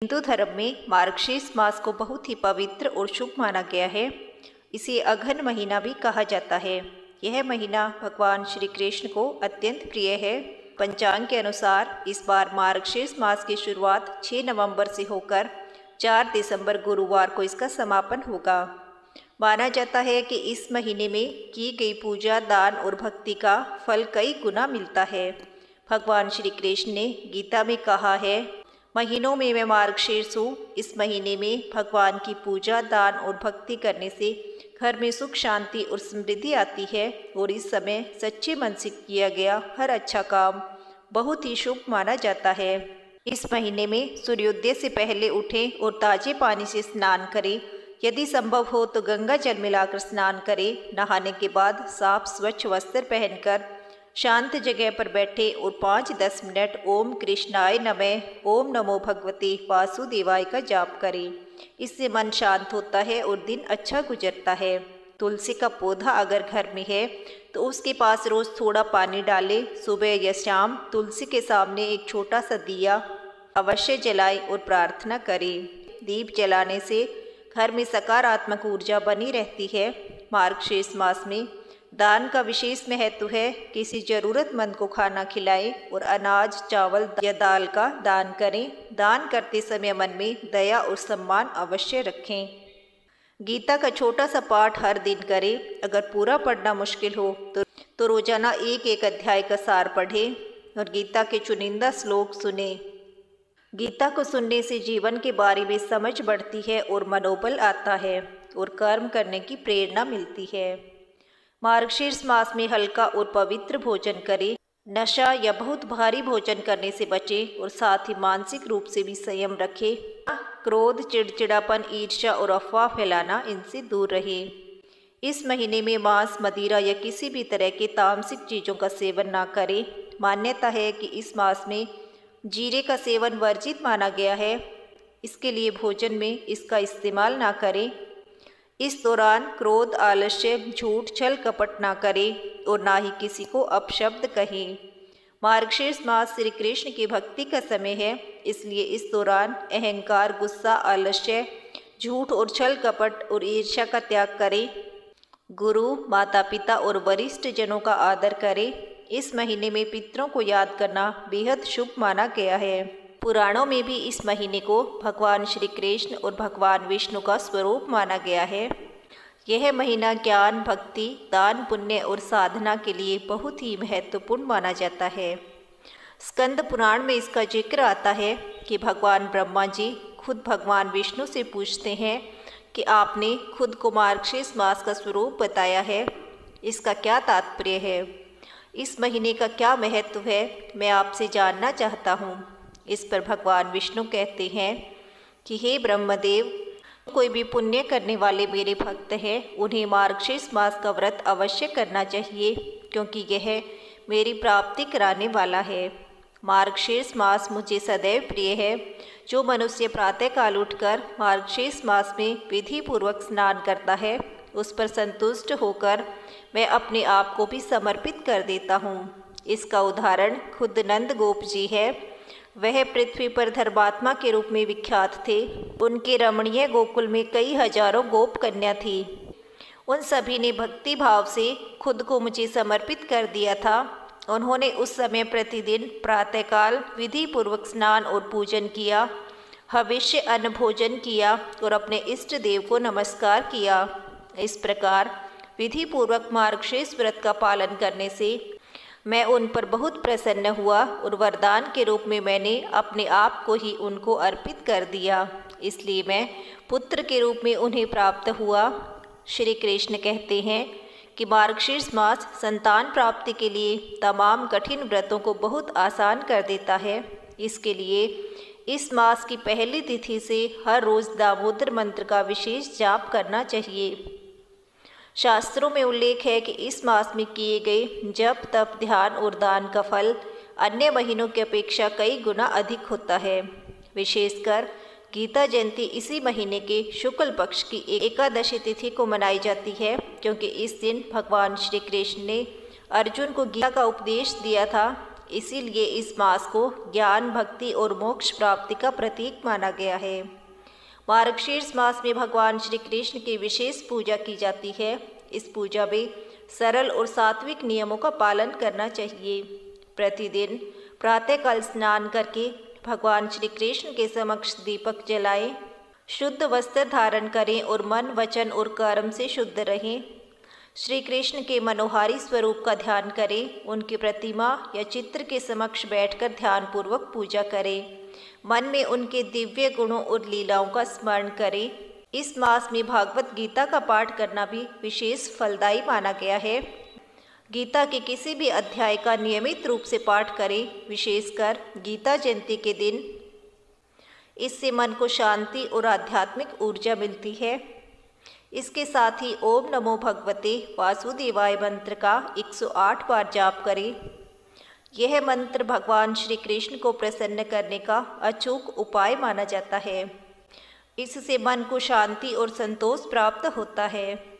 हिंदू धर्म में मार्गशीर्ष मास को बहुत ही पवित्र और शुभ माना गया है। इसे अघन महीना भी कहा जाता है। यह महीना भगवान श्री कृष्ण को अत्यंत प्रिय है। पंचांग के अनुसार इस बार मार्गशीर्ष मास की शुरुआत 6 नवंबर से होकर 4 दिसंबर गुरुवार को इसका समापन होगा। माना जाता है कि इस महीने में की गई पूजा, दान और भक्ति का फल कई गुना मिलता है। भगवान श्री कृष्ण ने गीता में कहा है, महीनों में मैं मार्गशीर्ष हूँ। इस महीने में भगवान की पूजा, दान और भक्ति करने से घर में सुख, शांति और समृद्धि आती है और इस समय सच्चे मन से किया गया हर अच्छा काम बहुत ही शुभ माना जाता है। इस महीने में सूर्योदय से पहले उठें और ताजे पानी से स्नान करें। यदि संभव हो तो गंगा जल मिलाकर स्नान करें। नहाने के बाद साफ स्वच्छ वस्त्र पहनकर शांत जगह पर बैठे और 5-10 मिनट ओम कृष्णाय नमः, ओम नमो भगवते वासुदेवाय का जाप करें। इससे मन शांत होता है और दिन अच्छा गुजरता है। तुलसी का पौधा अगर घर में है तो उसके पास रोज थोड़ा पानी डालें। सुबह या शाम तुलसी के सामने एक छोटा सा दिया अवश्य जलाएं और प्रार्थना करें। दीप जलाने से घर में सकारात्मक ऊर्जा बनी रहती है। मार्गशीर्ष मास में दान का विशेष महत्व है। किसी जरूरतमंद को खाना खिलाएं और अनाज, चावल या दाल का दान करें। दान करते समय मन में दया और सम्मान अवश्य रखें। गीता का छोटा सा पाठ हर दिन करें। अगर पूरा पढ़ना मुश्किल हो तो रोजाना एक अध्याय का सार पढ़ें और गीता के चुनिंदा श्लोक सुने। गीता को सुनने से जीवन के बारे में समझ बढ़ती है और मनोबल आता है और कर्म करने की प्रेरणा मिलती है। मार्गशीर्ष मास में हल्का और पवित्र भोजन करें। नशा या बहुत भारी भोजन करने से बचें और साथ ही मानसिक रूप से भी संयम रखें। क्रोध, चिड़चिड़ापन, ईर्ष्या और अफवाह फैलाना, इनसे दूर रहें। इस महीने में मांस, मदिरा या किसी भी तरह के तामसिक चीज़ों का सेवन ना करें। मान्यता है कि इस मास में जीरे का सेवन वर्जित माना गया है, इसके लिए भोजन में इसका इस्तेमाल ना करें। इस दौरान क्रोध, आलस्य, झूठ, छल कपट ना करें और ना ही किसी को अपशब्द कहें। मार्गशीर्ष मास श्री कृष्ण की भक्ति का समय है, इसलिए इस दौरान अहंकार, गुस्सा, आलस्य, झूठ और छल कपट और ईर्ष्या का त्याग करें। गुरु, माता पिता और वरिष्ठ जनों का आदर करें। इस महीने में पितरों को याद करना बेहद शुभ माना गया है। पुराणों में भी इस महीने को भगवान श्री कृष्ण और भगवान विष्णु का स्वरूप माना गया है। यह महीना ज्ञान, भक्ति, दान, पुण्य और साधना के लिए बहुत ही महत्वपूर्ण माना जाता है। स्कंद पुराण में इसका जिक्र आता है कि भगवान ब्रह्मा जी खुद भगवान विष्णु से पूछते हैं कि आपने खुद को मार्गशीर्ष मास का स्वरूप बताया है, इसका क्या तात्पर्य है, इस महीने का क्या महत्व है, मैं आपसे जानना चाहता हूँ। इस पर भगवान विष्णु कहते हैं कि हे ब्रह्मदेव, कोई भी पुण्य करने वाले मेरे भक्त हैं, उन्हें मार्गशीर्ष मास का व्रत अवश्य करना चाहिए, क्योंकि यह मेरी प्राप्ति कराने वाला है। मार्गशीर्ष मास मुझे सदैव प्रिय है। जो मनुष्य प्रातःकाल उठकर मार्गशीर्ष मास में विधि पूर्वक स्नान करता है, उस पर संतुष्ट होकर मैं अपने आप को भी समर्पित कर देता हूँ। इसका उदाहरण खुद नंद गोप जी है। वह पृथ्वी पर धर्मात्मा के रूप में विख्यात थे। उनके रमणीय गोकुल में कई हजारों गोप कन्या थी। उन सभी ने भक्ति भाव से खुद को मुझे समर्पित कर दिया था। उन्होंने उस समय प्रतिदिन प्रातःकाल विधि पूर्वक स्नान और पूजन किया, हविष्य अन्न भोजन किया और अपने इष्ट देव को नमस्कार किया। इस प्रकार विधि पूर्वक मार्गशीर्ष व्रत का पालन करने से मैं उन पर बहुत प्रसन्न हुआ और वरदान के रूप में मैंने अपने आप को ही उनको अर्पित कर दिया, इसलिए मैं पुत्र के रूप में उन्हें प्राप्त हुआ। श्री कृष्ण कहते हैं कि मार्गशीर्ष मास संतान प्राप्ति के लिए तमाम कठिन व्रतों को बहुत आसान कर देता है। इसके लिए इस मास की पहली तिथि से हर रोज़ दामोदर मंत्र का विशेष जाप करना चाहिए। शास्त्रों में उल्लेख है कि इस मास में किए गए जप, तप, ध्यान और दान का फल अन्य महीनों की अपेक्षा कई गुना अधिक होता है। विशेषकर गीता जयंती इसी महीने के शुक्ल पक्ष की एकादशी तिथि को मनाई जाती है, क्योंकि इस दिन भगवान श्री कृष्ण ने अर्जुन को गीता का उपदेश दिया था। इसीलिए इस मास को ज्ञान, भक्ति और मोक्ष प्राप्ति का प्रतीक माना गया है। मार्गशीर्ष मास में भगवान श्री कृष्ण की विशेष पूजा की जाती है। इस पूजा में सरल और सात्विक नियमों का पालन करना चाहिए। प्रतिदिन प्रातःकाल स्नान करके भगवान श्री कृष्ण के समक्ष दीपक जलाएं, शुद्ध वस्त्र धारण करें और मन, वचन और कर्म से शुद्ध रहें। श्री कृष्ण के मनोहारी स्वरूप का ध्यान करें। उनकी प्रतिमा या चित्र के समक्ष बैठकर ध्यानपूर्वक पूजा करें। मन में उनके दिव्य गुणों और लीलाओं का स्मरण करें। इस मास में भागवत गीता का पाठ करना भी विशेष फलदायी माना गया है। गीता के किसी भी अध्याय का नियमित रूप से पाठ करें, विशेषकर गीता जयंती के दिन। इससे मन को शांति और आध्यात्मिक ऊर्जा मिलती है। इसके साथ ही ओम नमो भगवते वासुदेवाय मंत्र का 108 बार जाप करें। यह मंत्र भगवान श्री कृष्ण को प्रसन्न करने का अचूक उपाय माना जाता है। इससे मन को शांति और संतोष प्राप्त होता है।